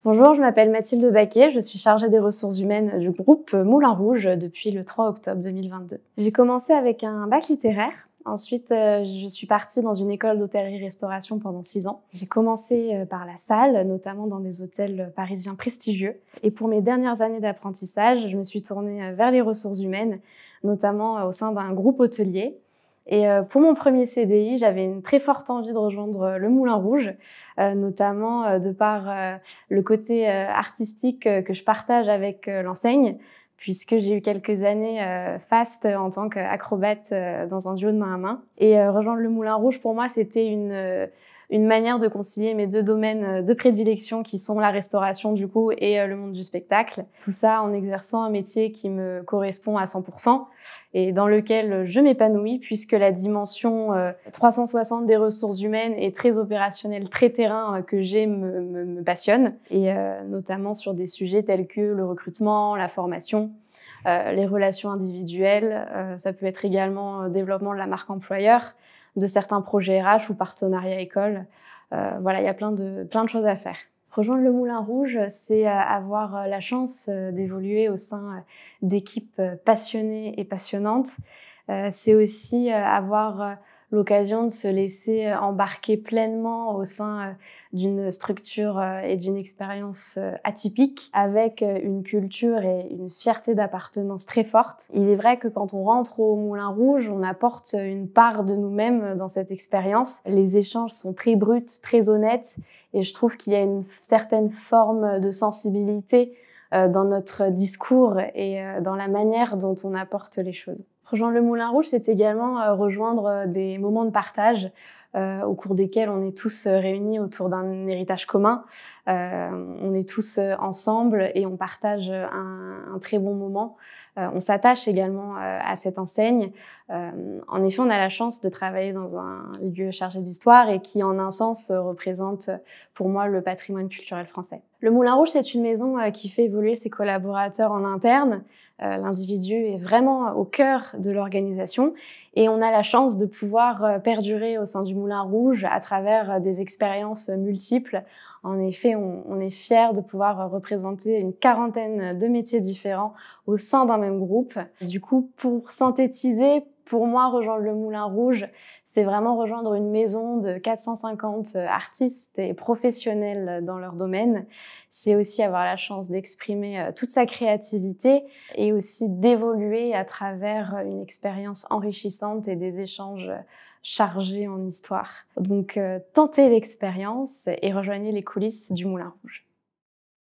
Bonjour, je m'appelle Mathilde Baquet, je suis chargée des ressources humaines du groupe Moulin Rouge depuis le 3 octobre 2022. J'ai commencé avec un bac littéraire. Ensuite, je suis partie dans une école d'hôtellerie-restauration pendant 6 ans. J'ai commencé par la salle, notamment dans des hôtels parisiens prestigieux. Et pour mes dernières années d'apprentissage, je me suis tournée vers les ressources humaines, notamment au sein d'un groupe hôtelier. Et pour mon premier CDI, j'avais une très forte envie de rejoindre le Moulin Rouge, notamment de par le côté artistique que je partage avec l'enseigne, puisque j'ai eu quelques années fastes en tant qu'acrobate dans un duo de main à main. Et rejoindre le Moulin Rouge, pour moi, c'était une manière de concilier mes deux domaines de prédilection qui sont la restauration du coup et le monde du spectacle. Tout ça en exerçant un métier qui me correspond à 100% et dans lequel je m'épanouis puisque la dimension 360 des ressources humaines et très opérationnelle, très terrain que j'ai me passionne et notamment sur des sujets tels que le recrutement, la formation, les relations individuelles. Ça peut être également développement de la marque employeur, de certains projets RH ou partenariats école. Voilà, il y a plein de choses à faire. Rejoindre le Moulin Rouge, c'est avoir la chance d'évoluer au sein d'équipes passionnées et passionnantes. C'est aussi avoir l'occasion de se laisser embarquer pleinement au sein d'une structure et d'une expérience atypique, avec une culture et une fierté d'appartenance très forte. Il est vrai que quand on rentre au Moulin Rouge, on apporte une part de nous-mêmes dans cette expérience. Les échanges sont très bruts, très honnêtes, et je trouve qu'il y a une certaine forme de sensibilité dans notre discours et dans la manière dont on apporte les choses. Rejoindre le Moulin Rouge, c'est également rejoindre des moments de partage au cours desquels on est tous réunis autour d'un héritage commun. On est tous ensemble et on partage un très bon moment. On s'attache également à cette enseigne. En effet, on a la chance de travailler dans un lieu chargé d'histoire et qui, en un sens, représente pour moi le patrimoine culturel français. Le Moulin Rouge, c'est une maison qui fait évoluer ses collaborateurs en interne. L'individu est vraiment au cœur de l'organisation et on a la chance de pouvoir perdurer au sein du Moulin Rouge à travers des expériences multiples. En effet, on est fiers de pouvoir représenter une quarantaine de métiers différents au sein d'un même groupe. Du coup, pour synthétiser, pour moi, rejoindre le Moulin Rouge, c'est vraiment rejoindre une maison de 450 artistes et professionnels dans leur domaine. C'est aussi avoir la chance d'exprimer toute sa créativité et aussi d'évoluer à travers une expérience enrichissante et des échanges chargés en histoire. Donc, tentez l'expérience et rejoignez les coulisses du Moulin Rouge.